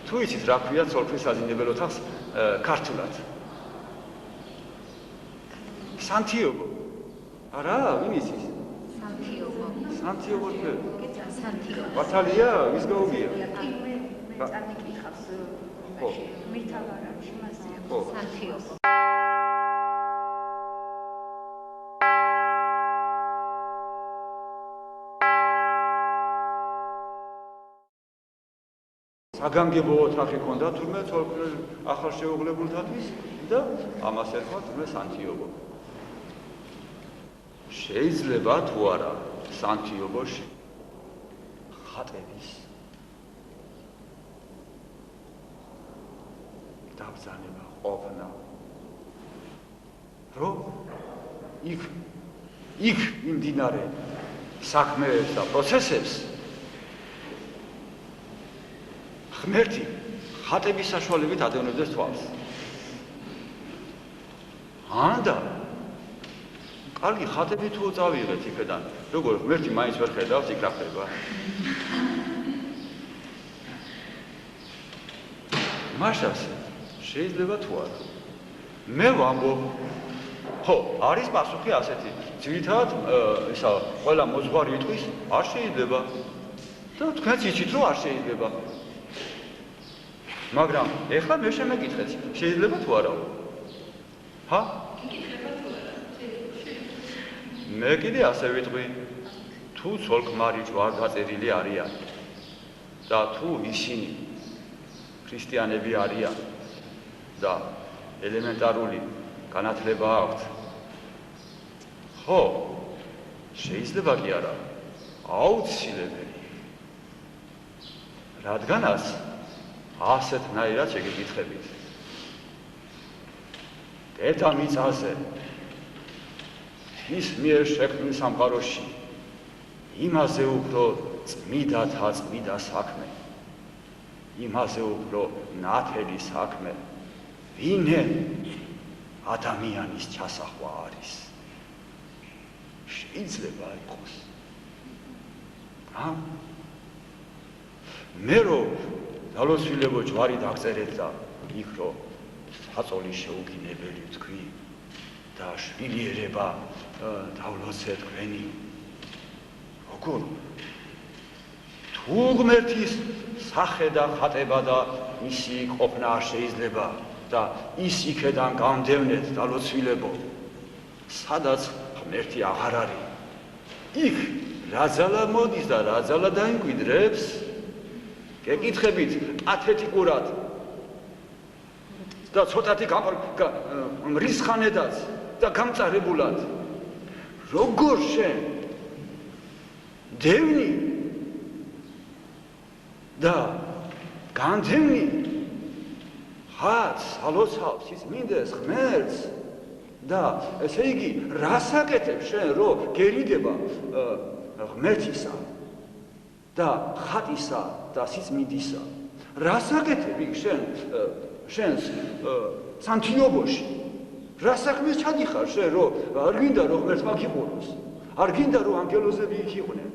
თუ იცით რა ქვია ცოლქვის საძინებელ ოთახს ქართულად? სანტიაგო. არა, ვინ იცის? სანტიაგო. სანტიაგო თქო. სანტიაგო. ბათალია, ვის გაუგია? მე წარმიკითხავს. ხო. მირთალარაში მასია. ხო. სანტიაგო. საგანგებო ოთახი ქონდა თურმე ცოლქვის ახალშეუღლებულთათვის და ამას ერქვა თურმე სანტიაგო. შეიძლება თუ არა სანტიაგოში ხატების დაბრძანება ყოფნა რომ იქ მიმდინარე საქმეებს და პროცესებს ღმერთი ხატების საშუალებით ადევნებდეს თვალს. ანდა კარგი ხატები თუ წავიღეთ იქიდან, როგორ ღმერთი მაინც ვერ ხედავს, იქ რა ხდება? მაშას შეიძლება თუ არა. მე ვამბობ, ხო, არის პასუხი ასეთი. ძირითადად ისა ყველა მოძღვარი იტყვის, არ შეიძლება. და თქვენც იცით, რომ არ შეიძლება. მაგრამ ეხლა მე შემეკითხეთ, შეიძლება თუ არა? ჰა? მე კიდე ასე ვიტყვი, თუ ცოლ-ქმარი ჯვარ დაწერილი არიან და თუ ისინი ქრისტიანები არიან და ელემენტარული განათლება აქვთ, ხო, შეიძლება კი არა, აუცილებელი. რადგანაც ასეთნაირად შეგეკითხებით. დედამიწაზე ის მიერ შექმნილ სამყაროში იმაზე უფრო წმიდათა წმიდა საქმე, იმაზე უფრო ნათელი საქმე, ვინე ადამიანის ჩასახვა არის. შეიძლება იყოს. მე რომ დალოცვილებო ჯვარი დაგწერეთ და იქ რომ საწოლის შეუგინებელი თქვი და შვილიერება დავლოცეთ თქვენი. როგორ? თუ ღმერთის სახე და ხატება და ისი ყოფნა არ შეიძლება და ის იქედან გამდევნეთ დალოცვილებო, სადაც ღმერთი აღარ არის. იქ რა ძალა მოდის და რა ძალა დაიმკვიდრებს? გეკითხებით ათეთიკურად და ცოტათი მრისხანედაც და გამწარებულად. როგორ შენ დევნი და განდევნი ხატს ალოცავს ის მინდეს ღმერთს და ესე იგი რას აკეთებ შენ რომ გერიდება ღმერთისა და ხატისა და სიწმინდისა. რას აკეთებ იქ შენს სანტიაგოში? რა საქმეს ჩადიხარ შენ რომ არ გინდა რომ ღმერთს მაგიყუროს? არ გინდა რომ ანგელოზები იქ იყვნენ?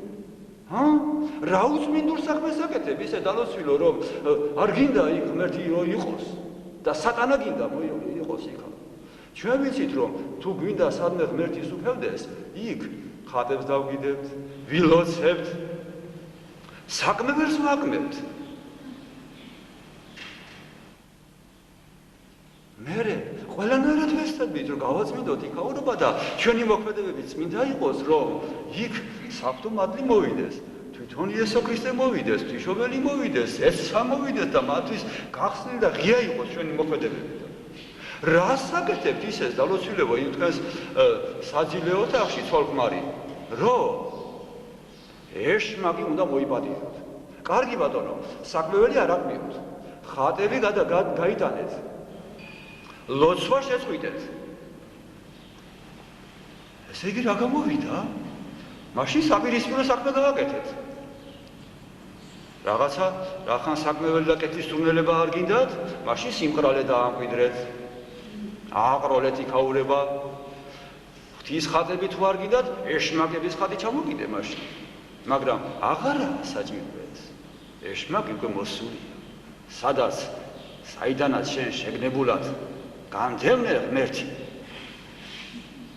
რა უწმინდურ საქმეს აკეთებ ისე დალოცვილო რომ არ გინდა იქ ღმერთი რომ იყოს და სატანა გინდა იყოს იქ. ჩვენ ვიცით რომ თუ გვინდა სადმე ღმერთის უფევდეს, იქ ხატებს დავგიდებთ, ვილოცებთ, საქმე ვერს ვაკმევთ. მერე ყველანაირად ვესწრებით რომ გავაწმინდოთ იქაურობა და ჩვენი მოქმედებები წმინდა იყოს, რომ იქ საფრთხო მადლი მოვიდეს, თვითონ იესო ქრისტე მოვიდეს, ღვთისმშობელი მოვიდეს, ეცა მოვიდეს და მათთვის გახსნილი და ღია იყოს ჩვენი მოქმედებები. რას აკეთებთ ისეს დალოცვილებო იმ თქვენს საძილე ოთახში ცოლ-ქმარი, რომ ეშმაკი უნდა მოიპატიოთ. კარგი ბატონო, საქმეველი არ აკმიოთ. ხატები გაიტანეთ. ლოცვა შეწყვიტეთ. ესე იგი რა გამოვიდა? მაშინ საპირისპირო საქმე გავაკეთეთ. რაღაცა რახან საქმეველი და კეთის სურნელება არ გინდათ, მაშინ სიმყრალე დაამკვიდრეთ. ააყროლეთ იქაურება. ღვთის ხატები თუ არ გინდათ, ეშმაკების ხატი ჩამოგიდე მაშინ. მაგრამ აღარაა საჭირო ეს. ეშმაკი უკვე მოსულია. სადაც საიდანაც შენ შეგნებულად განდევნე ღმერთი.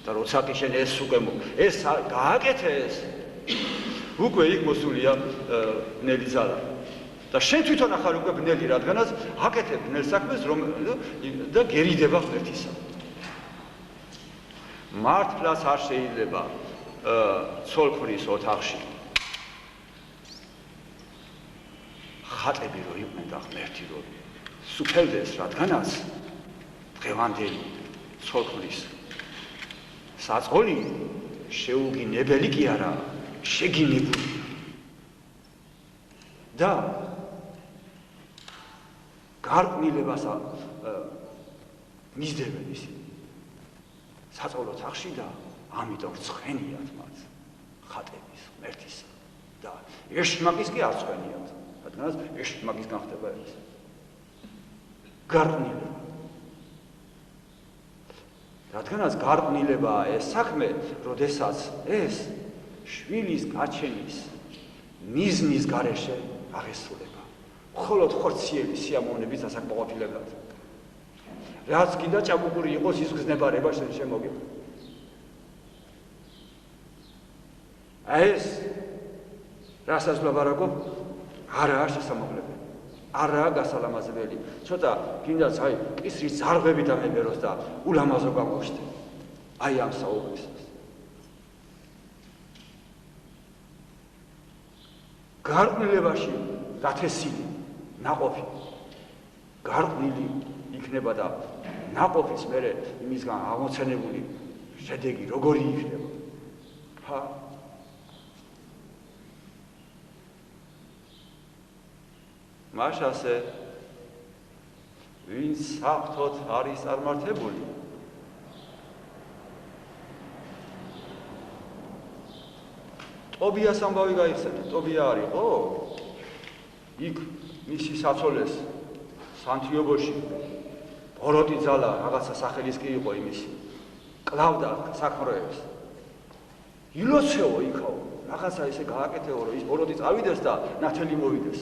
და როცა კი შენ ეს უკვე ეს გააკეთე ეს უკვე იქ მოსულია ბნელი ძალა. და შენ თვითონ ახარ უკვე ბნელი, რადგანაც აკეთებ ბნელ საქმეს და გერიდება ღმერთისა. მართლაც არ შეიძლება ცოლქმრის ოთახში ხატები რო იყვნენ და ღმერთი რო სუფელდეს, რადგანაც დღევანდელი ცოლქმრის საწყოლი შეუგინებელი კი არა, შეგინებული. და გარყვნილებას მისდევენ ისინი საწყოლო ოთახში და ამიტომ ცხენიათ მათ ხატების ღმერთისა და ეშმაკის კი არ ცხენიათ, რადგანაც ეშმაკისგან ხდება ეს გარყვნილება. რადგანაც გარყვნილებაა ეს საქმე, როდესაც ეს შვილის გაჩენის მიზნის გარეშე აღესრულება. მხოლოდ ხორციელი სიამოვნების დასაკმაყოფილებლად. რაც კიდე ჭაბუკური იყოს ის გზნებარება შენ შემოგება. ეს რასაც ვლაპარაკობ, არაა შესამოკლებელი, არაა გასალამაზებელი. ცოტა კიდაც აი კისრის ზარღვები დამებეროს და ულამაზო გამოჩნდე. აი ამ საუბრისას. გარყვნილებაში გათესილი ნაყოფი გარყვნილი იქნება და ნაყოფის მერე იმისგან აღმოცენებული შედეგი როგორი იქნება? ხა მას ასე ვინც საფრთხოდ არის წარმართებული ტობიას ამბავი გაიხსენეთ. ტობია არისო? იქ მისი საცოლეს სანტიოგოში ბოროტი ძალა რაღაცა სახელის კი იყო იმისი. კლავდა საქმროებს. ილოცეო იქაო, რაღაცა ესე გააკეთეო, რომ ის ბოროტი წავიდეს და ნათელი მოვიდეს.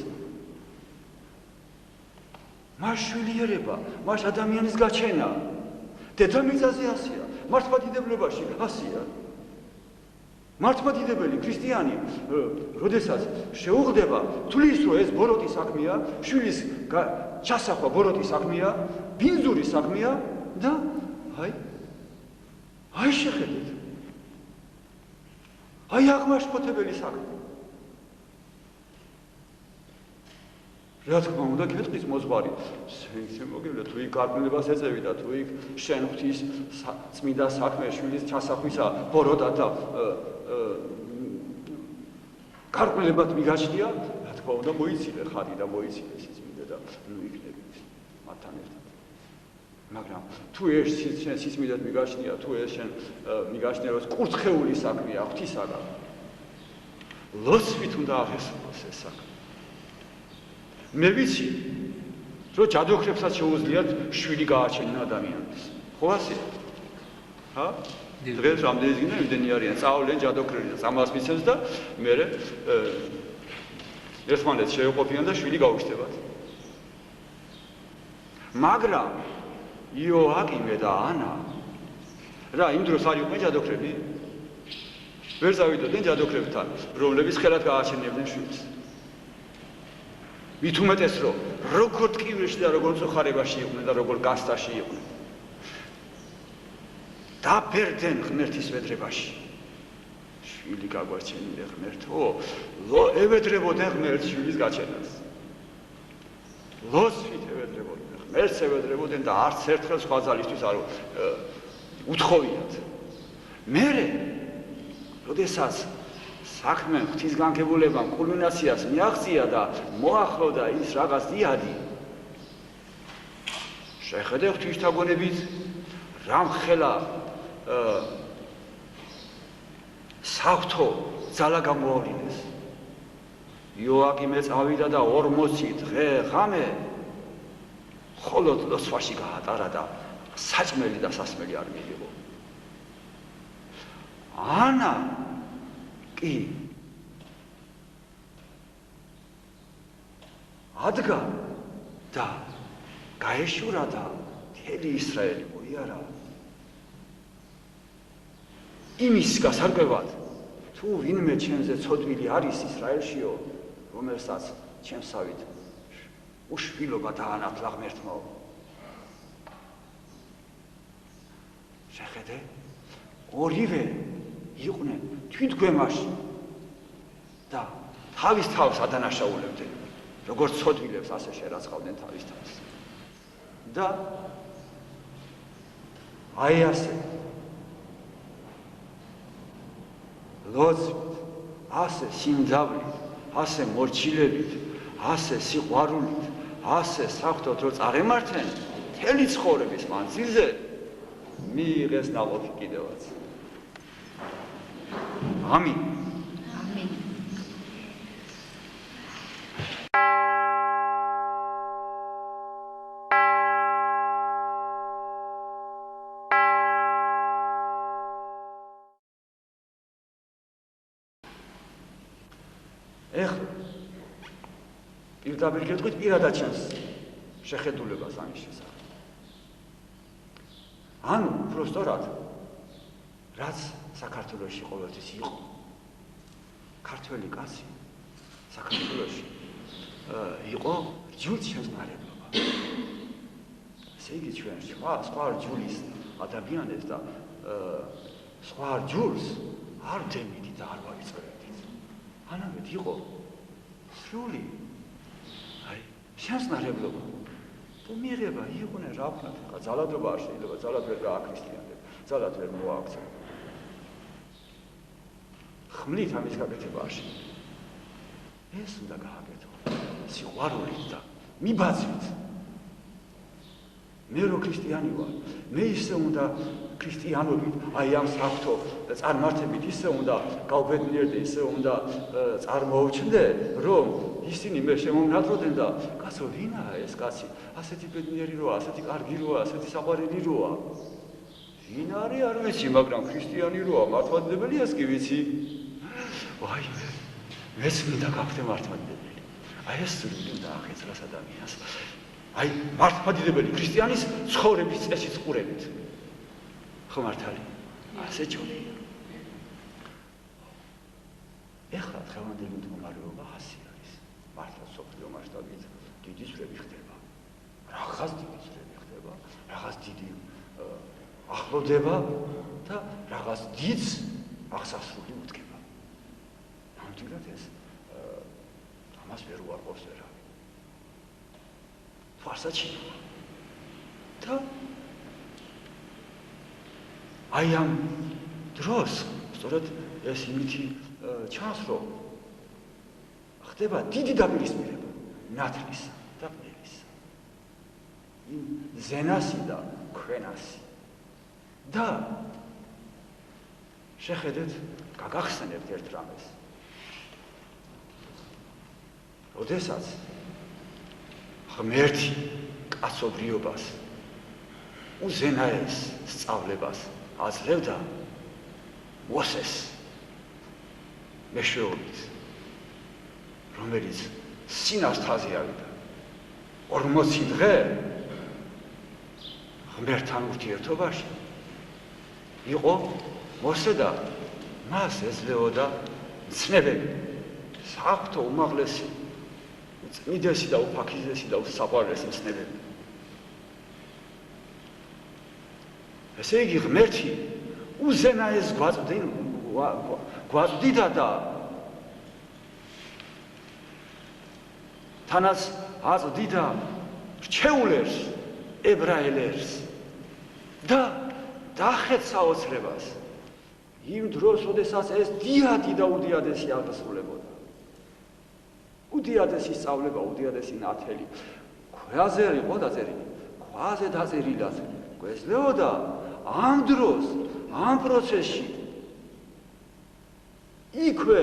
მას შვილიერება, მას ადამიანის გაჩენა. დედამიწაზე ასია, მართლმადიდებლებაში ასია. მართლმადიდებელი ქრისტიანი, როდესაც შეუღდება, თulis რომ ეს ბოროტი საქმეა, შვილის ჩასახვა ბოროტი საქმეა, ბინძური საქმეა და აი შეხედეთ. აი აღმაშფოთებელი საქმე. რა თქმა უნდა, კითხვის მოძღვარი, შემოგევლო თუ იქ გარყვნილებას ეწევი და თუ იქ შენ ღვთის წმინდა საქმე შვილის ჩასახვისა ბოროტად და გარყვნილებად მიგაჩნია, რა თქმა უნდა, მოიცილე ხატი და მოიცილე სიწმინდე და ნუ იქნები მათთან ერთად. მაგრამ თუ ეს შენ სიწმინდედ მიგაჩნია, თუ ეს შენ მიგაჩნია, რომ კურთხეული საქმეა ღვთისაგან, ლოცვით უნდა აღესრულოს ეს საქმე. მე ვიცი, რომ ჯადოქრებსაც შეუძლიათ შვილი გააჩენენ ადამიანებს. ხო ასეა? ჰა? დღეს რამდენი გინდა იმდენი არიან, წავლენ ჯადოქრები და წამალს მიცემს და მე ერთმანეთს შეეყოფიან და შვილი გაუჩნდებათ. მაგრამ იოაკიმე და ანა რა იმ დროს არ იყვნენ ჯადოქრები? ვერ წავიდოდნენ ჯადოქრებთან, რომლებიც ხელად გააჩენებდნენ შვილს. მით უმეტეს რომ როგორ ტკივილში და როგორ წუხარებაში იყვნენ და როგორ გასტაში იყვნენ. დაფერდნენ ღმერთის ვედრებაში. შვილი გაგვაჩენილე ღმერთო, ევედრებოდნენ ღმერთს შვილის გაჩენას. ლოცვით ევედრებოდნენ, ღმერთს ევედრებოდნენ და არც ერთხელ სხვა ძალისთვის არ უთხოვიათ. მერე, როდესაც საქმე ღვთისგანგებულებამ კულმინაციას მიაღწია და მოახლოვდა ის რაღაც დიადი. შეხედე ღვთისთაგონებით რამხელა საღვთო ძალა გამოავლინეს. იოაკიმე წავიდა და 40 დღე ღამე მხოლოდ ლოცვაში გაატარა და საჭმელი და სასმელი არ მიიღო. ანა კი ადგა და გაეშურა და მთელი ისრაელი მოიარა. იმის გასარკვევად, თუ ვინმე ჩემზე ცოდვილი არის ისრაელშიო, რომელსაც ჩემსავით უშვილობა დაანათლა ღმერთმო. შეხედე, ორივე იყვნენ თვითგვემაში და თავის თავს ადანაშაულებდნენ, როგორც ცოდვილებს ასე შერაცხავდნენ თავის თავს. და აი ასე ლოცვით, ასე სიმძლავრით, ასე მორჩილებით, ასე სიყვარულით, ასე საფრთხოდ რო წარემართენ, მთელი ცხოვრების მანძილზე მიიღეს ნაყოფი კიდევაც. ამინ. ამინ. ეხლა პირდაპირ გეტყვით პირადად ჩემს შეხედულებას ამის შესახებ. ანუ უბრალოდ რაც საქართველოში ყოველთვის იყო ქართველი კაცი საქართველოში იყო ჯულის შემსმარებლობა. ესე იგი ჩვენ სხვა ჯულის ადამიანებს და სხვა ჯულს არ დემიდით და არ ვავიწყებდით. ანამედ იყო სრული შემსმარებლობა. და მიიღება იყვნენ რა ვქნათ, ხა ძალადობა არ შეიძლება, ძალად ვერ გააქრისტიანდება, ძალად ვერ მოააქცია. ხმლით ამის გაკეთება არ შეიძლება. ეს უნდა გააკეთო სიყვარულით და მიბაძვით. მე რო ქრისტიანი ვარ, მე ისე უნდა ქრისტიანობით, აი ამ საფრთხო წარმართებით ისე უნდა გავბედნიერდე, ისე უნდა წარმოვჩნდე, რომ ისინი მე შემომნათროდნენ და კაცო ვინაა ეს კაცი? ასეთი ბედნიერი როა, ასეთი კარგი როა, ასეთი საყვარელი როა. ვინ არის არ ვიცი, მაგრამ ქრისტიანი როა, მართლმადიდებლიას კი ვიცი. ვაი, მეც მინდა გავხდე მართლმადიდებელი. აი ეს სრული უნდა აღეძრას ადამიანს. აი მართლმადიდებელი ქრისტიანის ცხოვრების წესის ყურებით. ხო მართალი? ასე ჯობია. ეხლა დღევანდელი მდგომარეობა ასე არის. მართლა სოფლიო მასშტაბით დიდი ძვრები ხდება. რაღაც დიდი ძვრები ხდება, რაღაც დიდი ახლოვდება და რაღაც დიდს აღსასრული უდგება. ნამდვილად ეს ამას ვერ უარყოფს ვერავინ. თვალსაჩინოა. და აი ამ დროს სწორედ ეს იმითი ჩანს, რომ ხდება დიდი დაპირისპირება ნათლისა და ყველისა. იმ ზენასი და ქვენასი. და შეხედეთ, გაგახსენებთ ერთ რამეს. როდესაც ღმერთი კაცობრიობას უზენაეს სწავლებას აძლევდა მოსეს მეშვეობით, რომელიც სინასთაზე ავიდა 40 დღე ღმერთთან ურთიერთობაში იყო მოსე და მას ეძლეოდა მცნებები, საფრთხო უმაღლესი, წმიდესი და უფაქიზესი და უსაყვარლესი მცნებები. ესე იგი ღმერთი უზენაეს გვაწვდიდა და თანაც აწვდიდა რჩეულერს, ებრაელერს და დახეთ საოცრებას იმ დროს, როდესაც ეს დიადი და უდიადესი აღსრულებოდა. უდიადესი სწავლება, უდიადესი ნათელი ქვაზე იყო დაწერილი, ქვაზე დაწერილი გვეძლეოდა ამ დროს, ამ პროცესში იქვე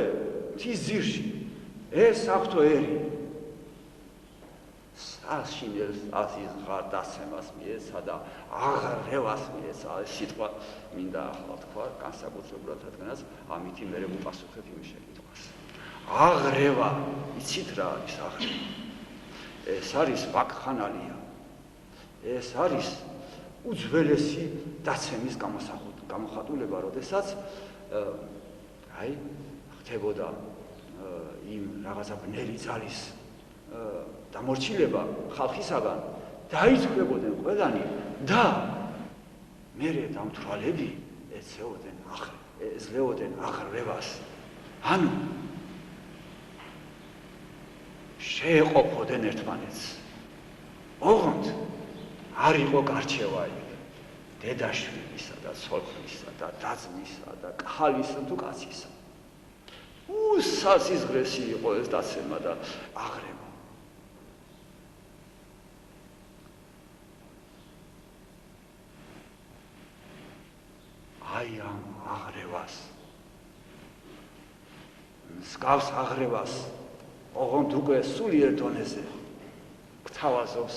მთის ძირში ეს საფრთხო ერი საშინელს აზიღარ დაცემას მიეცა და აღრევას მიეცა. ეს სიტყვა მინდა ახლა თქვა განსაკუთრებულად, რადგანაც ამითი მერე ვუპასუხებ იმ შეკითხვას. აღრევა, იცით რა არის აღრევა? ეს არის ვაკხანალია. ეს არის უძველესი დაცემის გამოხატულება, როდესაც ხდებოდა იმ რაღაცა ბნელი ძალის დამორჩილება ხალხისაგან, დაიწვლებოდნენ ყველანი და მერე დამთვალები ეძლეოდნენ აღრევას. ანუ შეეყოფოდნენ ერთმანეთს. ოღონდ არ იყო გარჩევა დედაშვილისა და ცოლხლისა და და-ძმისა და ქალისა თუ კაცისა. უსასიზღრესი იყო ეს დაცემა და აღრევა. აი ამ აღრევას, მსგავს აღრევას, ოღონდ უკვე სულიერ დონეზე გთავაზობს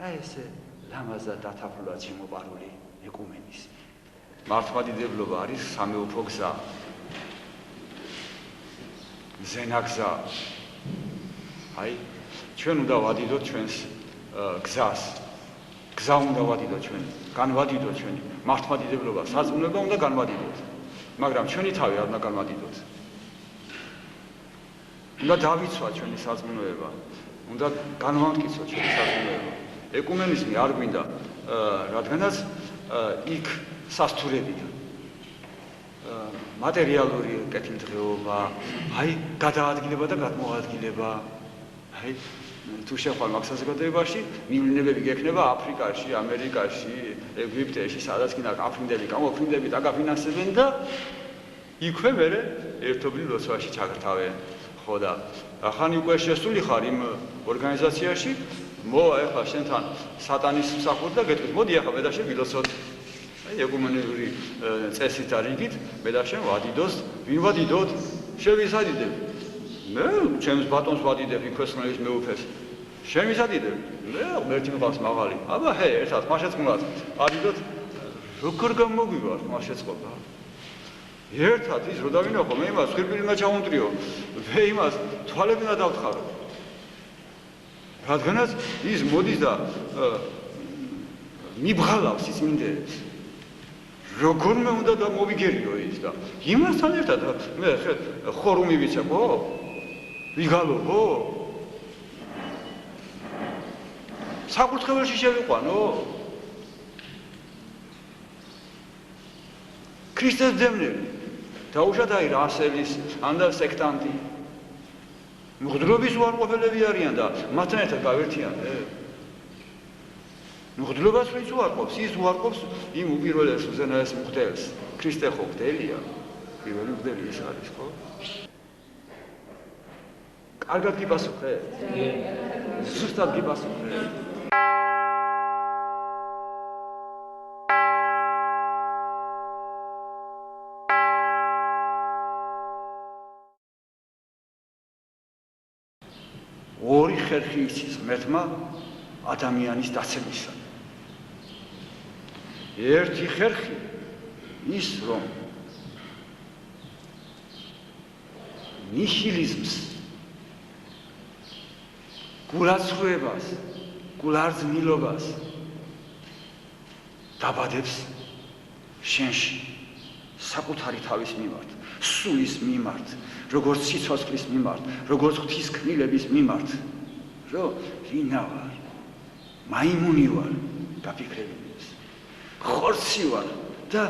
აი ესე ლამაზად დათაფლულად შემოპარული ეკუმენიზმი. მართლმადიდებლობა არის სამეუფო გზა, ზენაგზა. აი, ჩვენ უნდა ვადიდოთ ჩვენს გზას. გზა უნდა ვადიდოთ ჩვენ, განვადიდოთ ჩვენი მართლმადიდებლობა, სარწმუნოება უნდა განვადიდოთ. მაგრამ ჩვენი თავი არ უნდა განვადიდოთ. უნდა დავიცვათ ჩვენი სარწმუნოება, უნდა განვამტკიცოთ ჩვენი სარწმუნოება. ეკუმენიზმი არ გვინდა, რადგანაც იქ სასთურებით მატერიალური კეთილდღეობა, გადაადგილება და გადმოადგილება. თუ შეხვალ მაგ საზოგადოებაში, მივლინებები გექნება აფრიკაში, ამერიკაში, ეგვიპტეში, სადაც კიდე აფრინდები, გამოფრინდები დაგაფინანსებენ და იქვე მერე ერთობლივ ლოცვაში ჩაგრთავენ. ხო და ახანი უკვე შესული ხარ იმ ორგანიზაციაში, მოვა ახლა შენთან სატანის მსახური და გეტყვით, მოდი ახლა მე და შენ ვილოცოთ. ეკუმენური წესით და რიგით მე და შენ ვადიდოს, ვინ ვადიდოთ? შენ ვის ადიდებ? მე ჩემს ბატონს ვადიდებ, იქვესნაირის მეუფეს. შენ ვის ადიდებ? მე ერთი მყავს მაღალი. აბა ერთად ხმაშეწყმულად ადიდოთ. როგორ გამოგვივარ ხმაშეწყობა? ერთად ის რო დავინახო, მე იმას ხირბილი უნდა ჩავუნტრიო, მე იმას თვალები უნდა დავთხარო. რადგანაც ის მოდის და მიბღალავს ის მინდერებს. როგორმე უნდა გამოვიგერიო ის და იმასთან ერთად მე ხორუმი ვიცეყო? ვიგალობო? საკურთხეველში შევიყვანო? ქრისტეს დემნები დაუშვათ აი რასელის ან და სექტანტი მღვდლობის უარყოფელები არიან და მათთან ერთად გავერთიანე. მღვდლობას ვინც უარყოფს, ის უარყოფს იმ უპირველეს უზენაეს მღვდელს. ქრისტე ხო მღვდელია, პირველი მღვდელი ის არის, ხო? კარგად გიპასუხე? ზუსტად გიპასუხე? ორი ხერხი იცის ღმერთმა ადამიანის დაცემისა. ერთი ხერხი ის რომ ნიჰილიზმს, გულაცრუებას, გულარძნილობას დაბადებს შენში საკუთარი თავის მიმართ, სულის მიმართ, როგორც სიცოცხლის მიმართ, როგორც ღვთისკვნილების მიმართ, რომ რინა ვარ, მაიმუნი ვარ, გაფიქრებინებს, ხორცი ვარ და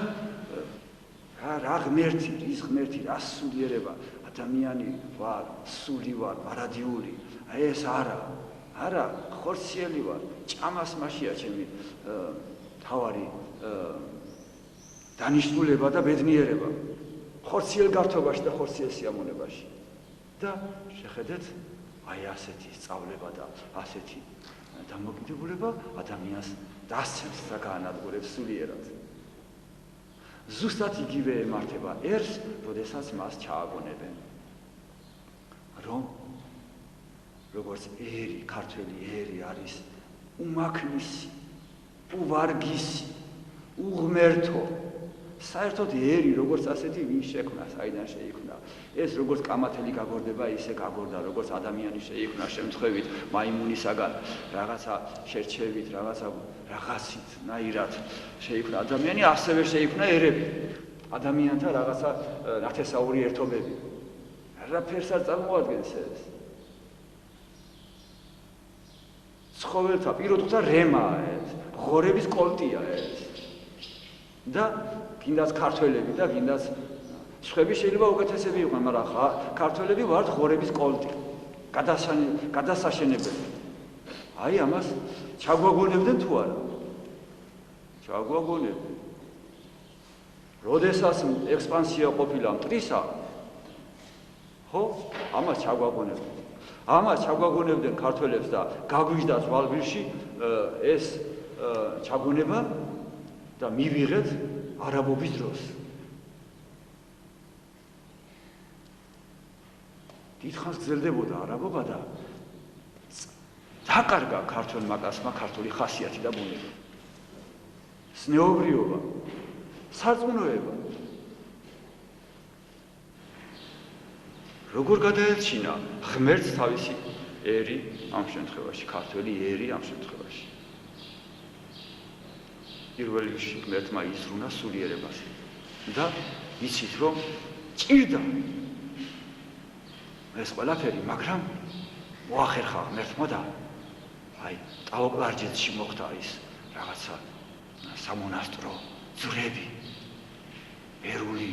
რა ღმერთი, რის ღმერთი, რა სულიერება, ადამიანი ვარ, სული ვარ, არადიული, ეს არა, ხორციელი ვარ, ჭამას მაშია ჩემი თავარი დანიშნულება და ბედნიერება. ხორციელ გართობაში და ხორციელ სიამოვნებაში. და შეხედეთ, აი ასეთი სწავლება და ასეთი დამოკიდებულება ადამიანს დასცემს და გაანადგურებს სულიერად. ზუსტად იგივე ემართება ერს, როდესაც მას ჩააგონებენ. რომ როგორც ერი, ქართველი ერი არის უმაქნისი, უვარგისი, უღმერთო, საერთოდ ერი როგორც ასეთი ვის შექმნა, საიდან შეიქმნა. ეს როგორც კამათელი გაგორდება, ისე გაგორდა, როგორც ადამიანი შეიქმნა შემთხვევით მაიმუნისაგან, რაღაცა შერჩევით, რაღაცით, ნაირად შეიქმნა ადამიანი, ასევე შეიქმნა ერები. ადამიანთა რაღაცა ნათესაური ერთობები. არაფერს არ წარმოადგენს ეს. ცხოველთა პირუტყვთა რემაა ეს, ღორების კოლტია ეს. და გინდაც ქართველები და გინდაც სხვები შეიძლება უკეთესები იყვნენ, მაგრამ ქართველები ვართ ღორების კოლტი, გადასაშენებელი. აი ამას ჩაგვაგონებდნენ თუ არა? ჩაგვაგონებდნენ. როდესაც ექსპანსია ყოფილა მტრისა, ხო? ამას ჩაგვაგონებდნენ. ამას ჩაგვაგონებდნენ ქართველებს და გაგვიждდა ზვალბილში ეს ჩაგონება და მივიღეთ არაბობის დროს. დიდხანს გრძელდებოდა არაბობა და დაკარგა ქართველმა კაცმა ქართული ხასიათი და ბუნება. ზნეობრიობა, სარწმუნოება. როგორ გადაელჩინა ღმერთს თავისი ერი ამ შემთხვევაში, ქართველი ერი ამ შემთხვევაში. პირველ რიგში ღმერთმა იზრუნა სულიერებას და ვიცით რომ ჭირდა ეს ყველაფერი, მაგრამ მოახერხა ღმერთმა და აი ტაო-კლარჯეთში მოხდა ის რაღაცა სამონასტრო ძვრები, ერული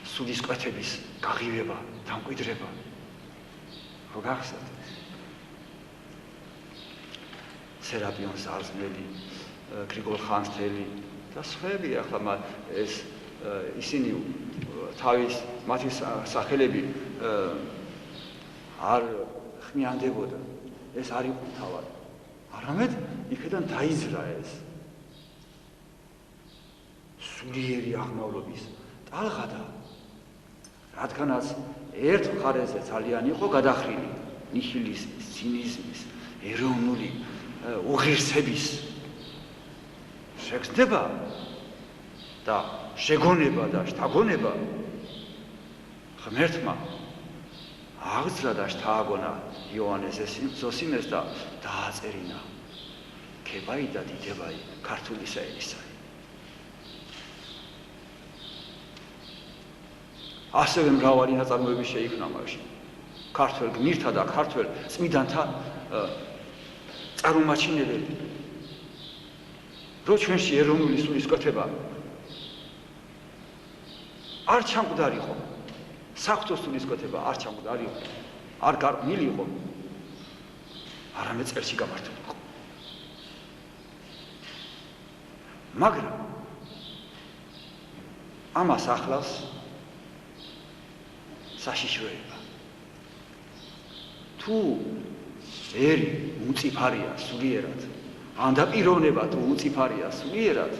სულისკვეთების გაღივება, დამკვიდრება. ხო გახსოვთ? სერაპიონ ზარზმელი, გრიგოლ ხანძთელი და სხვები ახლა ეს ისინი თავის მათი სახელები არ ხმიანდებოდა. ეს არ იყო თავად. არამედ იქიდან დაიზრა ეს სულიერი აღმავლობის ტალღა და რადგანაც ერთ მხარეზე ძალიან იყო გადახრილი ნიჰილიზმის, ცინიზმის, ეროვნული უღირსების შეგრძნება და შეგონება და შთაგონება ღმერთმა აღძრა და შთააგონა იოანეს ზოსიმეს და დააწერინა ქებაი და დიდებაი ქართული საერისაი. ასევე მრავალი ნაწარმოები შეიქმნა მაშინ ქართველ გმირთა და ქართველ წმიდანთა წარმომაჩინებელი. რო ჩვენში ეროვნული სულისკვეთება არ ჩამკვდარიყო, საღვთო სულისკვეთება არ ჩამკვდარიყო, არ გარყვნილიყო, არამედ წელში გამართულიყო. მაგრამ ამას ახლავს საშიშროება. თუ ერი უწიფარია სულიერად, ან დაპიროვნება თუ უწიფარია სულიერად,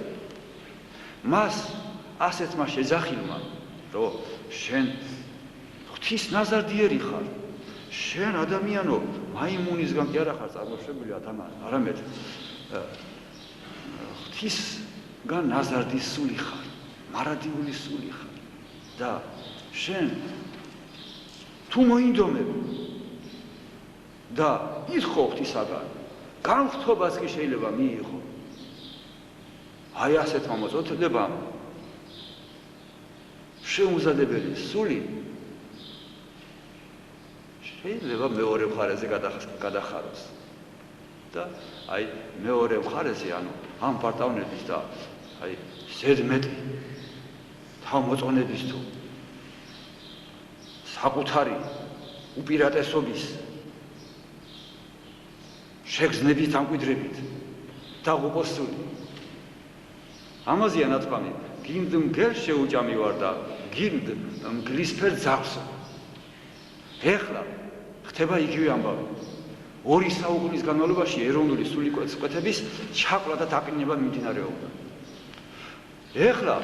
მას ასეთმა შეძახილმა, რომ შენ ღვთის ნაზარდიერი ხარ, შენ ადამიანო მაიმუნისგან კი არა ხარ წარმოშობილი ადამიანი, არამედ ღვთისგან ნაზარდის სული ხარ, მარადიული სული ხარ და შენ თუ მოინდომებ და ითხოვ ღვთისაგან, განხრთობას კი შეიძლება მიიღო. აი ასეთმა მოწოდებამ შეუმზადებელი სული შეიძლება მეორე მხარეზე გადახაროს და აი მეორე მხარეზე ანუ ამ პარტავნების და აი ზედმეტი თავმოწონების თუ საკუთარი უპირატესობის შეგრძნების დამკვიდრებით დაღუპოს სული. ამაზეა ნათქვამი, გინდ მგელ შეუჭამი ვარ და გინდ მგლისფერ ძაღლსო. ეხლა ხდება იგივე ამბავი. 2 საუკუნის განმავლობაში ეროვნული სულისკვეთების ჩაკლა და დაკნინება მიმდინარეობდა. ეხლა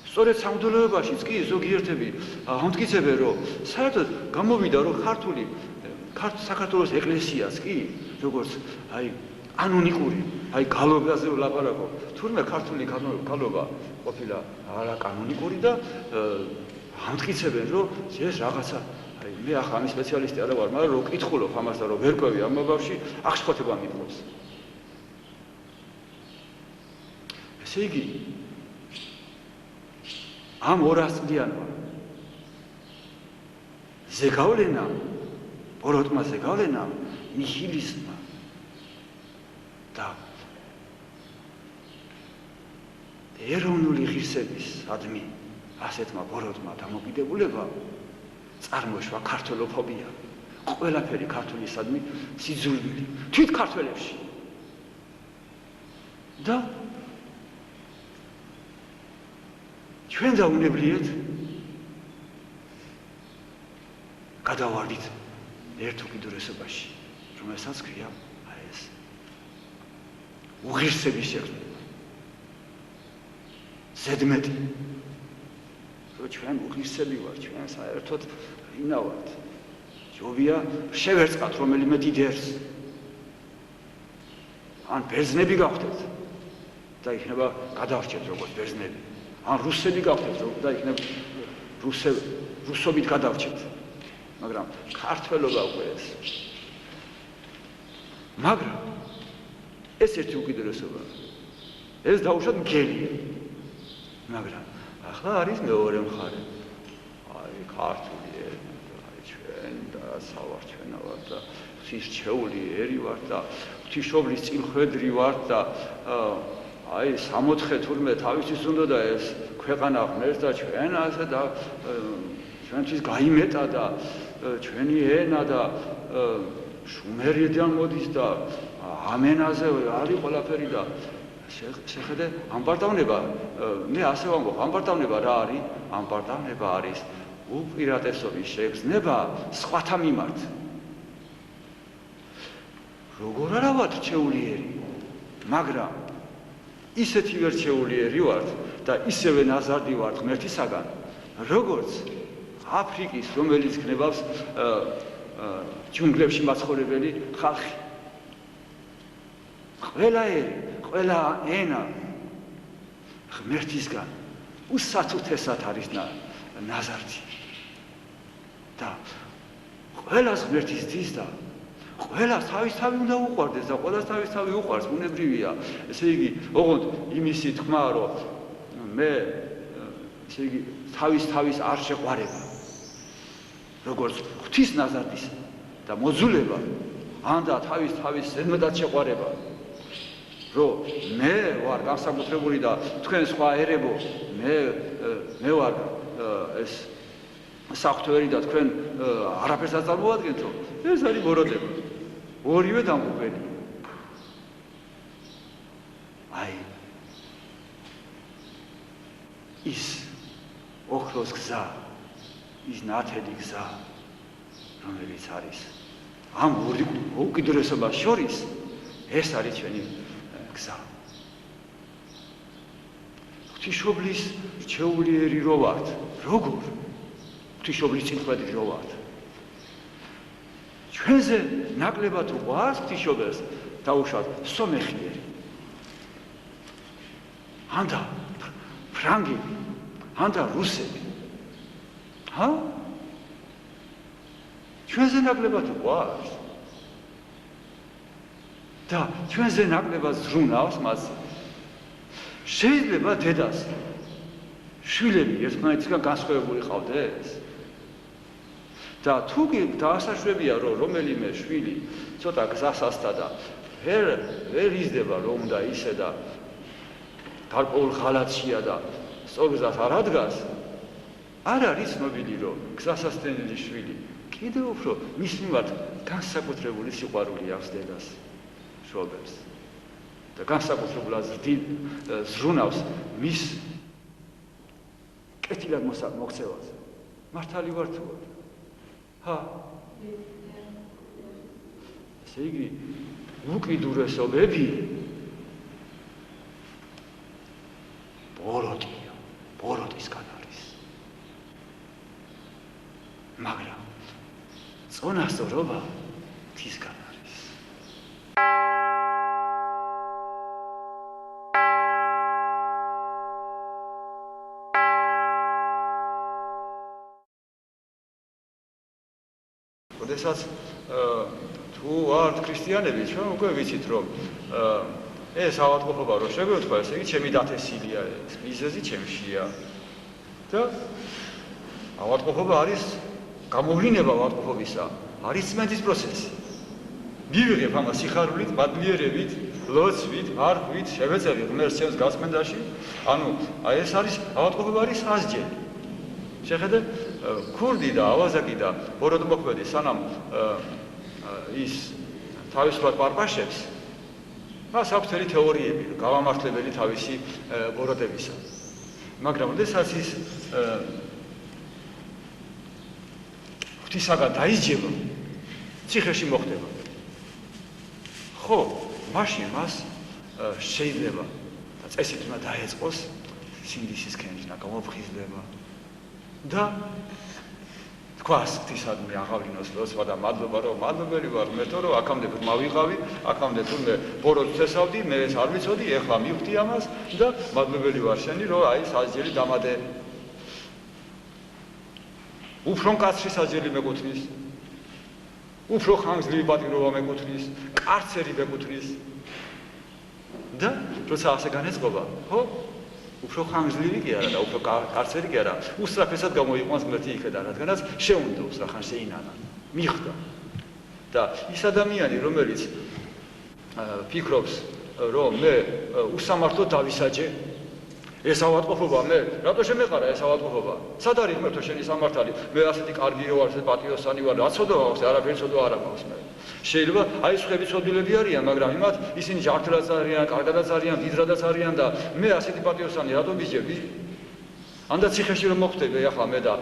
სწორედ სამღვდელოებაშიც კი ზოგიერთები ამტკიცებენ, რომ საერთოდ გამოვიდა, რომ საქართველოს ეკლესიას კი, როგორც აი კანონიკური, აი გალობაზე ვლაპარაკობ. თურმე ქართული გალობა ყოფილა არა კანონიკური და ამტკიცებენ, რომ ეს რაღაცა, აი მე ახლა ამის სპეციალისტი არა ვარ, მაგრამ რო კითხულობ ამას და რო ვერ ყვევი ამ ბავშვი, აღშფოთება მიყვებს. ესე იგი, ამ 200 წლიანმა ზეგავლენა, ბოროტმა ზეგავლენა, ნიჰილიზმმა და ეროვნული ღირსებისადმი ასეთმა ბოროტმა დამოკიდებულება წარმოშვა ქართველოფობია, ყველაფერი ქართულისადმი სიძულვილი, თვით ქართველებში. და ჩვენ დაუნებლიეთ გადავარდით ერთ უკიდურესობაში, რომელსაც ქვია აი ეს უღირსების შეგრძნება. ზედმეტი, რომ ჩვენ უღირსები ვართ, ჩვენ საერთოდ ვინა ვართ. ჯობია შევერწყათ რომელიმე დიდერს. ან ბერძნები გავხდეთ და იქნება გადავრჩეთ როგორც ბერძნები. ან რუსები გავხდეთ და იქნება რუსობით გადავრჩეთ. მაგრამ ქართველობა უკვე ეს. მაგრამ ეს ერთი უკიდურესობა. ეს დაუშვათ მგელია. მაგრამ ახლა არის მეორე მხარე. აი ქართული ენა, აი ჩვენ და სავარჩენა ვარ და ღვთისმშეული ერი ვარ და ღვთისმშობლის წილხვედრი ვარ და აი 64 თურმე თავისთვის უნდა და ეს ქვეყანა ღმერთს და ჩვენ ასე და ჩვენთვის გაიმეტა და ჩვენი ენა და შუმერიდან მოდის და ამენაზე არის ყველაფერი და შეხედე ამბარდავნება მე ასე ვამბობ ამბარდავნება რა არის ამბარდავნება არის უპირატესობის შეგრძნება სხვათა მიმართ როგორ არა ვართ რჩეულიერი მაგრამ ისეთი ვერ რჩეულიერი ვართ და ისევე ნაზარდი ვართ ღმერთისაგან როგორც აფრიკის რომელიც გნებავს ჯუნგლებში მაცხოვრებელი ხალხი ყველა ერი ყველა ენა ღმერთისგან უსათუთესად არის ნაზარდი და ყველას ღმერთის დის და ყველას თავის-თავი უნდა უყვარდეს და ყველას თავის-თავი უყვარს ბუნებრივია ესე იგი ოღონდ იმისი თქმა რომ მე ესე იგი თავის-თავის არ შეყვარება როგორც ღვთის ნაზარდის და მოძულება ან და თავის-თავის ზედმეტად შეყვარება რომ მე ვარ განსაკუთრებული და თქვენ სხვა ერებო მე ვარ ეს საღვთვერი და თქვენ არაფერს არ წარმოადგენთო ეს არის ბოროტება ორივე დამღუპელი აი ის ოქროს გზა ის ნათელი გზა რომელიც არის ამ ორი უკიდურესობას შორის ეს არის ჩვენი გზა ღვთისმშობლის რჩეულიერი რო ვართ როგორ ღვთისმშობლის წინხვედრი რო ვართ ჩვენზე ნაკლებად უყვარს ღვთისმშობელს დაუშვათ სომეხიერი ანდა ფრანგები ანდა რუსები ჩვენზე ნაკლებად უყვარს და ჩვენზე ნაკლებად ზრუნავს მას შეიძლება დედას შვილები ერთმანეთისგან განსხვავებული ყავდეს და თუ კი დაასაშვებია რომ რომელიმე შვილი ცოტა გზას ასთა და ვერ იზრდება რომ უნდა ისე და გარკვეულ ღალატშია და სწორ გზას არ ადგას არ არის ცნობილი რომ გზასასწრელი შვილი კიდევ უფრო მის მიმართ განსაკუთრებული სიყვარული აქვს დედას შობებს და განსაკუთრებულად ზრუნავს მის კეთილად მოქცევაზე მართალი ვარ თუ არა ესე იგი უკიდურესობები ბოროტისგან არის მაგრამ წონასწორობა თისგან არის როდესაც თუ ვართ ქრისტიანები, ჩვენ უკვე ვიცით, რომ ეს ავადმყოფობა რო შეგვეთხვა, ესე იგი ჩემი დათესილია ეს, მიზეზი ჩემშია. და ავადმყოფობა არის გამოვლინება ავადმყოფობისა, არის წმენდის პროცესი. მივიღებ ამას სიხარულით, მადლიერებით, ლოცვით, მარხვით, შევეწევი ღმერთს ჩემს გაწმენდაში. ანუ ეს არის ავადმყოფობა არის სასჯელი. შეხედე, ქურდი და ავაზაკი და ბოროტმოქმედი სანამ ის თავისუფლად პარპაშებს, მას აქვს მთელი თეორიები, გავამართლებელი თავისი ბოროტებისა. მაგრამ როდესაც ის ღვთისაგან დაისჯება, ციხეში მოხდება. ხო, მაშინ მას შეიძლება წესით უნდა დაეწყოს სინდისის ქენჯნა, გამოფხიზლება და თქვას ღვთისადმი აღავლინოს ლოცვა და მადლობა რომ მადლობელი ვარ ღმერთო რომ აქამდე მავიღავი, აქამდე თუნდე ბოროტს წესავდი, მე ეს არ ვიცოდი, ეხლა მივხვდი ამას და მადლობელი ვარ შენი რომ აი სასჯელი დამადე. უფრო მკაცრი სასჯელი მეკუთვნის. უფრო ხანგრძლივი პატიმრობა მეკუთვნის, კარცერი მეკუთვნის. და როცა ასე განეწყობა, ხო? უფრო ხანგრძლივი კი არა და უფრო კარცერი კი არა, უსწრაფესად გამოიყვანს ღმერთი იქიდან, რადგანაც შეუნდობს რახან შეინანა. მიხვდა. და ის ადამიანი, რომელიც ფიქრობს, რომ მე უსამართლოდ დავისაჯე, ეს ავადმყოფობა მე, რატო შემეყარა ეს ავადმყოფობა? სად არის ღმერთო შენი სამართალი? მე ასეთი კარგი ვარ, ასეთი პატიოსანი ვარ, რა ცოდვა აქვს, არაფერი ცოდვა არ აქვს მე. შეიძლება აი სხვები ცოდილები არიან, მაგრამ იმათ ისინი ჯართლაც არიან, კარგადაც არიან, მდიდრადაც არიან და მე ასეთი პატიოსანი რატო ვიჯები? ანდა ციხეში რომ მოხვდები ახლა მე და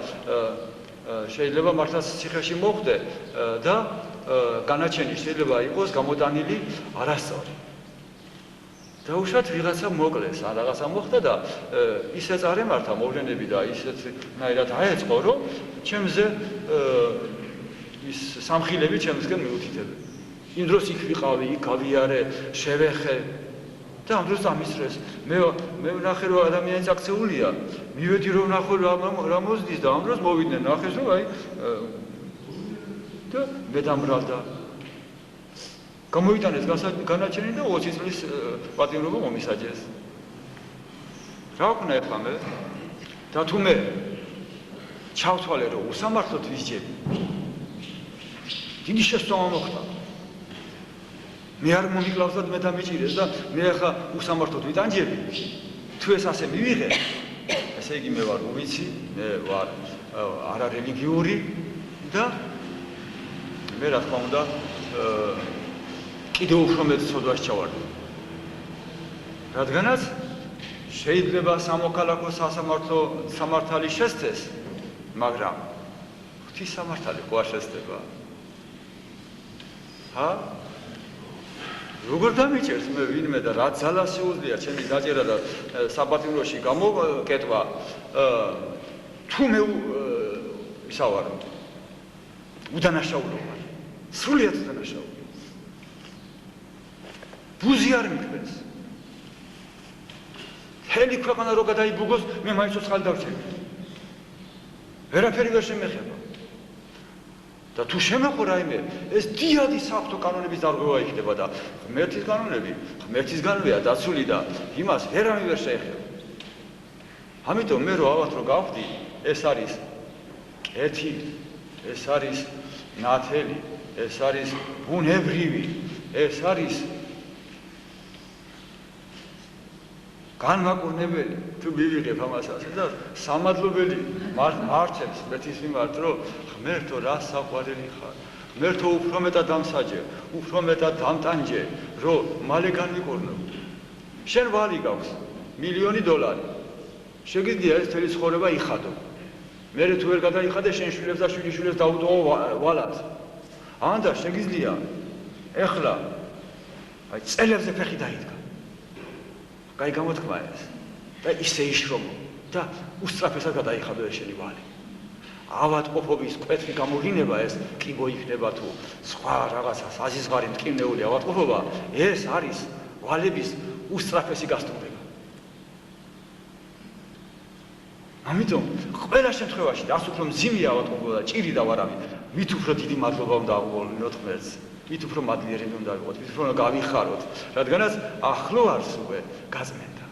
შეიძლება მართლაც ციხეში მოხვდე და განაჩენი შეიძლება იყოს გამოტანილი არასწორი. დაუშვათ ვიღაცა მოკლეს, ან რაღაცა მოხდა და ისე წარემართა მოვლენები და ისეთნაირად აეწყო, რომ ჩემზე ის სამხილები ჩემსგან მიუთითებენ. იმ დროს იქ ვიყავი, იქ გავიარე, შევეხე და ამ დროს ამისრეს. მე ვნახე რომ ადამიანი წაქცეულია, მივედი რომ ვნახო რა მოზდის და ამ დროს მოვიდნენ, ნახეს რომ აი და მე დამრალდა. გამოიტანეს განაჩენი და 20 წლის პატიმრობა მომისაჯეს. რა ვქნა ეხლა მე? და თუ მე ჩავთვალე რომ უსამართლოდ ვისჯები. დიდი შესწავლა მოხდა. მე არ მომიკლავს და მე დამიჭირეს და მე ახლა უსამართლოდ ვიტანჯები. თუ ეს ასე მივიღე, ესე იგი მე ვარ უვიცი, მე ვარ არარელიგიური და მე რა თქმა უნდა კიდევ უფრო მეტ ცოდვაში ჩავარდი. რადგანაც შეიძლება სამოქალაქო სამართალი შესცეს, მაგრამ ღვთის სამართალი ხო არ შესწება. როგორ დამიჭერს მე ვინმე და რა ძალა შეუძლია ჩემი დაჭერა და საპატიმროში გამოკეტვა თუ მე ისავარ უდანაშაულო ვარ. სრულიად უდანაშაულო. ბუზი არ მიქმნეს. ჰელი ქვეყანა რო გადაიბუგოს, მე მაინც უცხალი დავჭერი. ვერაფერი ვერ შემეხება. და თუ შემეყო რაიმე, ეს დიადი საღვთო კანონების დარღვევა იქნება და ღმერთის კანონები, ღმერთისგანვეა დაცული და იმას ვერავინ ვერ შეეხება. ამიტომ მე რო ავად რო გავხდი, ეს არის კეთილი, ეს არის ნათელი, ეს არის ბუნებრივი, ეს არის განმაკურნებელი თუ მივიღებ ამას ასე და სამადლობელი მარჩებს მეთის მიმართ რომ ღმერთო რა საყვარელი ხარ ღმერთო უფრო მეტად დამსაჯე უფრო მეტად დამტანჯე რომ მალე განმიკურნო შენ ვალი გაქვს $1,000,000 შეგიძლია ეს თელი ცხოვრება იხადო მე თუ ვერ გადაიხადე შენ შვილებს და შვილიშვილებს დაუტოვო ვალად ანდა შეგიძლია ეხლა აი წელებზე ფეხი დაიდგა კაი გამოთქმა ეს და ისე იშრომო და უსწრაფესად გადაიხადო ეს შენი ვალი. ავადმყოფობის კვეთრი გამოგინება ეს კი მოიქნება თუ სხვა რაღაცა საზიზღარი მტკივნეული ავადმყოფობა ეს არის ვალების უსწრაფესი გასტუმრება. ამიტომ ყველა შემთხვევაში რაც უფრო მძიმე ავადმყოფობა და ჭირი და ვარავი მით უფრო დიდი მადლობა უნდა აღვიოთ ღმერთს, მით უფრო მადლიერები უნდა ვიყოთ, მით უფრო უნდა გავიხაროთ, რადგანაც ახლო არს უკვე გაწმენდა.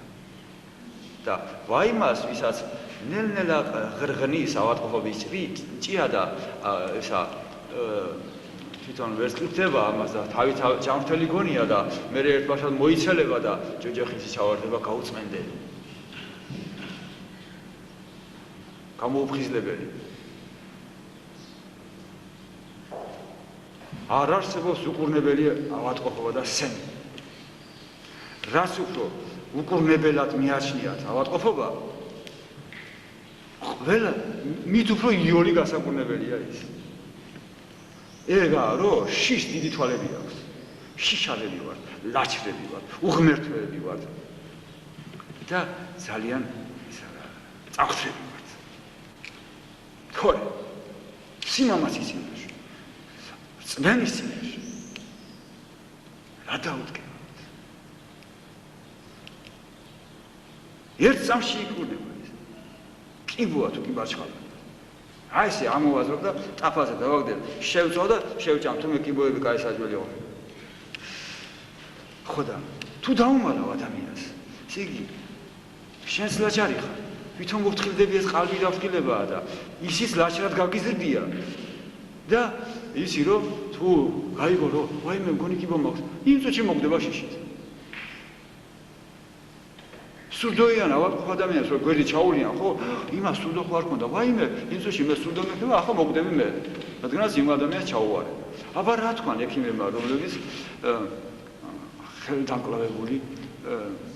და ვაიმას, ვისაც ნელ-ნელა ღრღნის ავადმყოფობის ჭია და ესა თვითონ ვერც ხდება ამას და თავით ჯანმრთელი გონია და მე ერთბაშად მოიცელება და ჯოჯოხისი ჩავარდება გაუწმენდელი. გამოუფხიზლებელი. არ არსებობს უკურნებელი ავადმყოფობა და სენი. რაც უფრო უკურნებელად მიაჩნიათ ავადმყოფობა, ყველა მით უფრო იოლი გასაკურნებელია ის. ეგაა რომ შიშ დიდი თვალები აქვს, შიშალები ვარ, ლაჩრები ვარ, უღმერთოები ვარ და ძალიან წახთრები ვარ. თორე სიმამაცის წინაშე, წმენის წინაშე რა დაუდგება? ერთ წამში იკურნება ეს. კიბოა თუ კი მარჩხალა. აი ესე ამოვაზრებ და ტაფაზე დავაგდებ, შევწვა და შევჭამ თუ მე კიბოები კაი საჯველი ვარ. ხოდა თუ დაუმალავ ადამიანს, ესე იგი შენს ლაჩარი ხარ. თვითონ მოფრთხილდები ეს ყალბი დაფრთხილებაა და ისიც ლაჩრად გაგიზრდია. და ისი რომ თუ გაიგო რომ ვაიმე მგონი კიბო მაქვს, იმ წუთში მოგდება შიშით. სურდოიან ავადმყოფ ადამიანს რომ გვერდი ჩაულიან, ხო? იმას სურდო ხო არ ქონდა. ვაიმე, იმ წუთში მე სურდო მექნება, ახლა მოგდები მე. რადგანაც იმ ადამიანს ჩაუვარე. აბა რა თქვან ექიმებმა, რომლებიც ხელდანკლავებული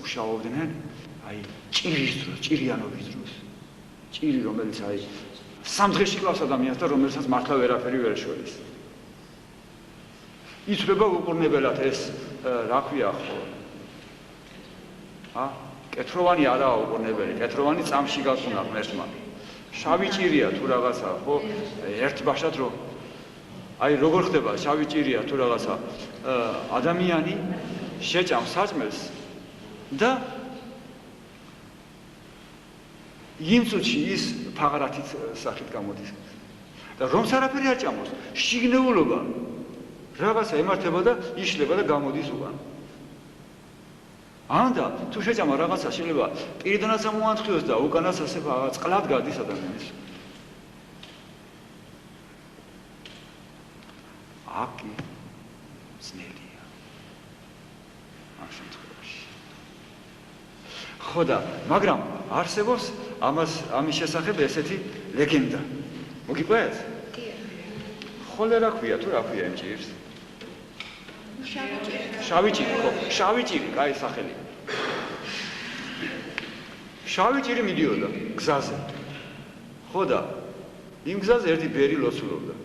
მუშაობდნენ, აი ჭირის დროს, ჭირიანობის დროს. ჭირი რომელიც აი სამ დღეში კლავს ადამიანს და რომელსაც მართლა ვერაფერი ვერ შველის. ითვლება უკურნებელად ეს რა ქვია ხო? კეთროვანი არაა უკურნებელი, კეთროვანი წამში გაკუნა ღმერთმა. შავი ჭირია თუ რაღაცა, ხო? ერთ ბაშად რომ აი როგორ ხდება შავი ჭირია თუ რაღაცა ადამიანი შეჭამს საჭმელს და იმ წუთში ის ფაღრათით სახით გამოდის. და რომც არაფერი არ ჭამოს, შიგნეულობა რაღაცა ემართება და იშლება და გამოდის უკან. ანდა თუ შეჭამა რაღაცა შეიძლება პირიდანაც ამოანთქიოს და უკანაც ასე წყლად გადის ადამიანის. აკი ძნელია. ამ შემთხვევაში. ხოდა, მაგრამ არსებობს ამის შესახებ ესეთი ლეგენდა. მოგიყვეთ? კი. ხოლერა ქვია თუ რა ქვია იმ ჭირს? შავი ჭირი, ხო, შავი ჭირი, კაი სახელი. შავი ჭირი მიდიოდა გზაზე. ხო და იმ გზაზე ერთი ბერი ლოცულობდა.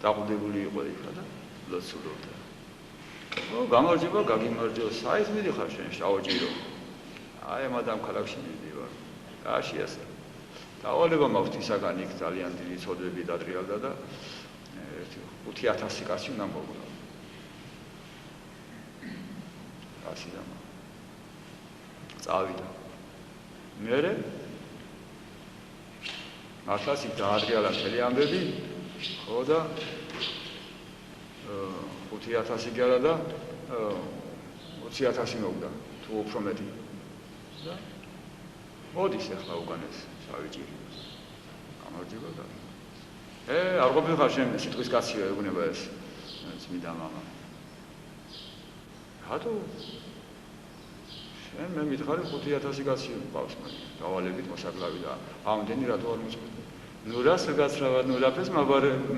დაყუდებული იყო იქა და ლოცულობდა. ო, გამარჯობა, გაგიმარჯობა, საით მიდიხარ შენ შავ ჭირო? აი, მადამ ქალაქში მიდივარ. კაში ასე. დავალება მაქვს ისაგან იქ ძალიან დიდი ცოდვები დადრიალდა და 5000 კაცი უნდა მოვუყო. ასიდამა. წავიდა. მერე მართლაც იქ დაადრიალა მთელი ამბები, ხო და 5000 გარა და 20000 მოვდა, თუ უფრო მეტი. და მოდის ახლა უკან ეს შავი ჭირი. გამარჯობა და არ ყოფილიყარ შენ სიტყვის კაცია ეგუნება ეს წმინდა მამა. რატო? შენ მე მითხარი 5000 კაცი მყავს მე. დავალებით მოსაკლავი და ამდენი რატო არ მოწყვეტ? ნუ რას გაცრავად, ნუ რაფერს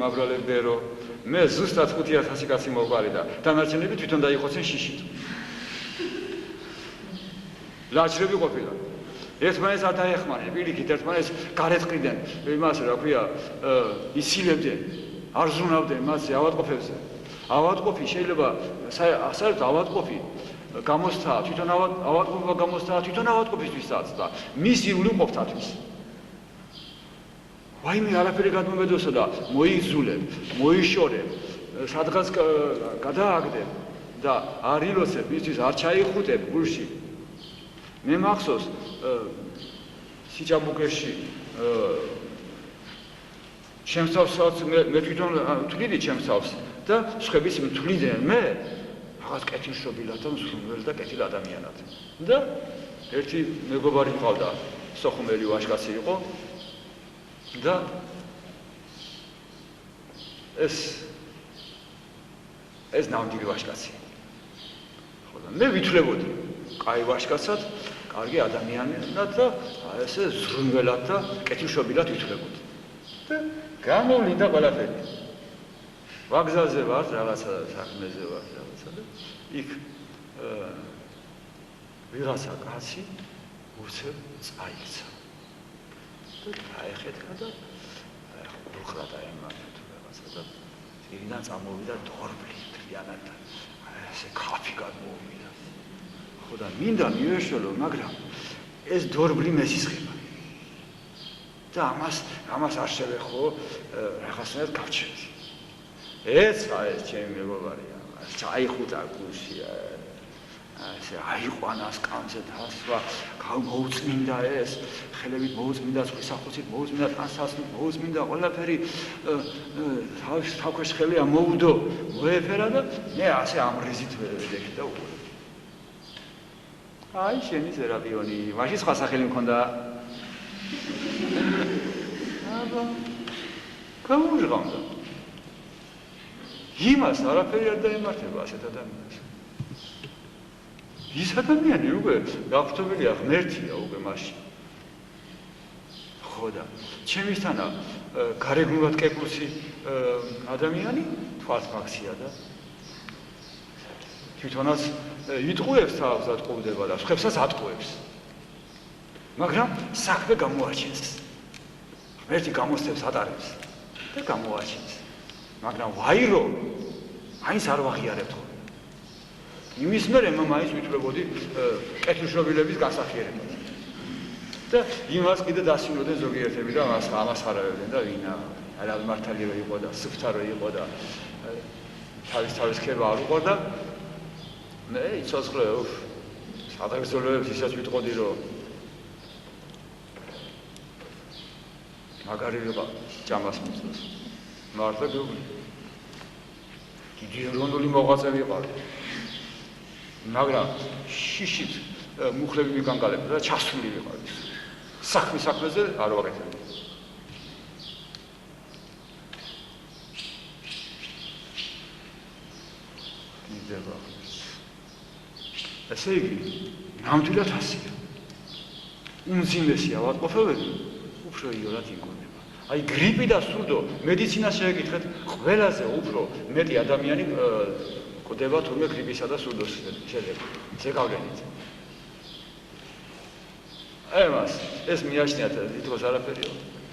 მაბრალებდერო. მე ზუსტად 5000 კაცი მოვყარი და დანარჩენები თვითონ დაიხოცენ შიშით. ლაჩრები ყოფილა. ერთმანეთს არ დაეხმარნენ, პირიქით ერთმანეთს გარეთ ყრიდნენ, იმას რა ქვია, ცილებდნენ, არ ზრუნავდნენ მასზე ავადმყოფებზე. ავადმყოფი შეიძლება საერთოდ ავადმყოფი გამოსცა, თვითონ ავადმყოფობა გამოსცა, თვითონ ავადმყოფისთვისაც და მისი უყოფთათვის. ვაიმე არაფერი გადმომედოსო და მოიგზულებ, მოიშორებ, სადღაც გადააგდებ და არ ილოცებ, ისთვის არ ჩაიხუტებ გულში. მე მახსოვს სიჭაბუკეში შემსავსაც მე თვითონ თვლიდი ჩემსავს და სხვების მთვლიდნენ მე რაღაც კეთილშობილად და მსხვილ და კეთილ ადამიანად. და ერთი მეგობარი მყავდა, სოხუმელი ვაჟკაცი იყო და ეს ნამდვილი ვაჟკაცი. ხო და მე ვითვლებოდი კაი ვაჟკაცად, კარგი ადამიანად და ესე ზრუნველად და კეთილშობილად ვითვლებოდი. და გამოვლინდა ყველაფერი. ვაგზალზე ვარ, რაღაცა საქმეზე ვარ, რაღაცა და იქ ვიღაცა კაცი უცებ წაიქცა. და დაეხეთქა და უხრა დაემართა თუ რაღაცა და ირიდან წამოვიდა დორბლი მთლიანად და ესე ქაფი გადმოვიდა. ხო და მინდა მივეშველო, მაგრამ ეს დორბლი მესისხება. და ამას არ შევეხო რაღაცნაირად გავჩერდი. ეცა ეს ჩემი მეგობარია, ჩაიხუტა გულშია. ესე აიყვანა სკამზე დასვა, მოუწმინდა ეს, ხელებით მოუწმინდა, სხვისახოცით მოუწმინდა, ტანსაცმლით მოუწმინდა, ყველაფერი თავის ხელი ამოუდო, მოეფერა და მე ასე ამრიზით ვექი და უკვე. აი შენი სერაპიონი, მაშინ სხვა სახელი მქონდა. აბა გამოვჟღავდა. იმას არაფერი არ დაემართება ასეთ ადამიანს. ის ადამიანი უკვე გაფრთხილებულია, ღმერთია უკვე მაშინ. ხო და ჩემისთანა გარეგნულად კეპუსი ადამიანი თვალს მაქცია და თვითონაც იტყუებს თავს ატყუდება და სხვებსაც ატყუებს. მაგრამ საქმე გამოაჩენს. ღმერთი გამოსცემს ატარებს და გამოაჩენს. მაგრამ ვაირო აინც არ ვაღიარებთ ხოლმე. იმის მერე მაინც ვითვლებოდი კეთილშობილების გასახიერებად. და იმას კიდე დასინოდნენ ზოგიერთები და ამას ხარავებდნენ და ვინა არა მართალია იყო და სუფთარო იყო და თავის ქება არ უყო და მე იცოცხლე სადაგზოლოებს ისაც ვიტყოდი რომ მაგარი ვიყავ ჭამას მიწოს. მართლა გეუბნები. დიდი ეროვნული მოღვაწე ვიყავი. მაგრამ შიშით მუხლები მიგანგალებდა და ჩასული ვიყავი. საქმეზე არ ვაკეთებდი. იდება. ესე იგი, ნამდვილად ასია. უმძიმესი ავადმყოფობები უფრო იოლად იქნება. აი გრიპი და სუდო მედიცინას შეგეკითხეთ, ყველაზე უფრო მეტი ადამიანი კვდება თურმე გრიპისა და სუდოს შედეგად. ზეგავლენით. ემას ეს მიაჩნიათ თითქოს არაფერიო.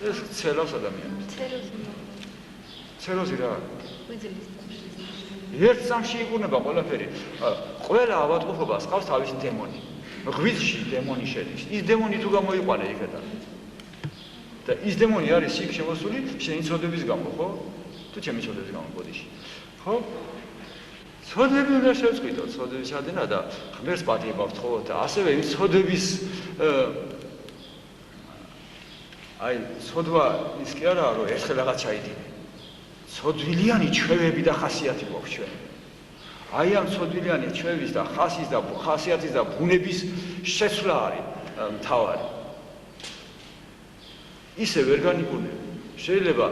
ეს ცელავს ადამიანს. ცელოზი რა? ერთ წამში იგუნება ყველაფერი. ყველა ავადმყოფობას ყავს თავისი დემონი. ღვიძლში დემონი შედის. ის დემონი თუ გამოიყვანე იქიდან. და ის დემონი არის იქ შემოსული შენი ცოდების გამო, ხო? თუ ჩემი ცოდების გამო ბოდიში. ხო? ცოდები უნდა შევწყვიტო, ცოდები ჩადენა და ღმერთს პატიებავთ, ხო? და ასევე იმ ცოდების აი ცოდვა ის კი არაა, რომ ერთხელ რაღაც ჩაიდინე. ცოდვილიანი ჩვევები და ხასიათი გვაქვს ჩვენ. აი ამ ცოდვილიანი ჩვევის და ხასიათის და ბუნების შეცვლა არის მთავარი. ისე ვერ განიკურნებ. შეიძლება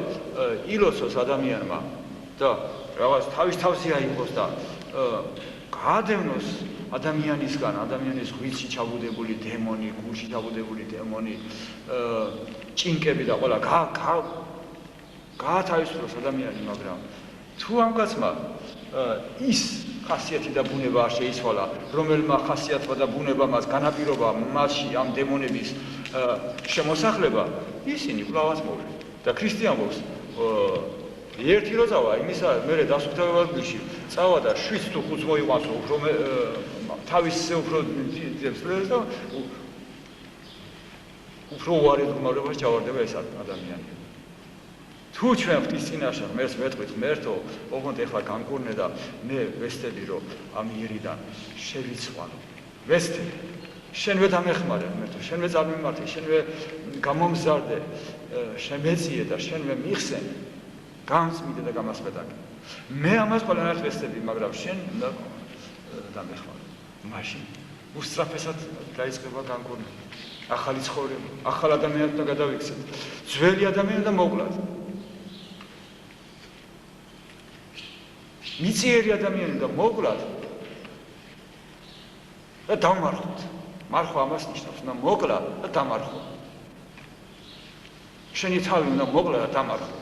ილოცოს ადამიანმა და რაღაც თავისი აიღოს და გაადევნოს ადამიანისგან, ადამიანის ღვიძლში ჩაბუდებული დემონი, გულში ჩაბუდებული დემონი, ჭინკები და ყველა გაათავისუფლოს ადამიანი, მაგრამ თუ ამ კაცმა ის ხასიათი და ბუნება არ შეიცვალა, რომელმა ხასიათმა და ბუნება მას განაპირობა მასში ამ დემონების შემოსახლება, ისინი კვლავაც მოვლენ. და ქრისტიანობს ერთი რო წავა, იმისა მერე დასუფთავებად გულში წავა და 7 თუ 5 მოიყვანს, უფრო თავისზე უფრო ძებს და უფრო უარი გმარებას ჩავარდება ეს ადამიანი. თუ ჩვენ ღვთის წინაშე ღმერთს ვეტყვით, ღმერთო, ოღონდ ეხლა გამკურნე და მე ვესწრები, რომ ამ იერიდან შევიცვალო. ვესწრები. შენვე დამეხმარე ღმერთო, შენვე წარმიმართე, შენვე გამომზარდე, შემეწიე და შენვე მიხსენ, გამწმიდე და გამასპეტაკე. მე ამას ყველანაირად ვესწრები, მაგრამ შენ უნდა დამეხმარე. მაშინ უსწრაფესად დაიწყება განკურნება, ახალი ცხოვრება, ახალ ადამიანად უნდა გადავიქცეთ, ძველი ადამიანი უნდა მოკლათ. მიწიერი ადამიანი უნდა მოკლათ და დამარხოთ. მარხვა ამას ნიშნავს, უნდა მოკლა და დამარხო. შენი თავი უნდა მოკლა და დამარხო.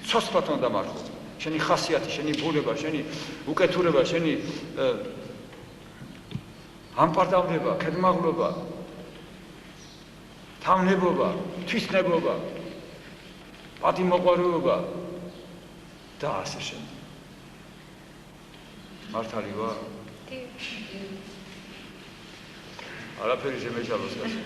ცოცხლად უნდა დამარხო. შენი ხასიათი, შენი ბუნება, შენი უკეთურება, შენი ამპარტავდება, ქედმაღლობა, თავნებობა, თვისნებობა, პატიმოყვარეობა და ასე შემდეგ. მართალი ვარ? არაფერი შემეჭალოს გასა.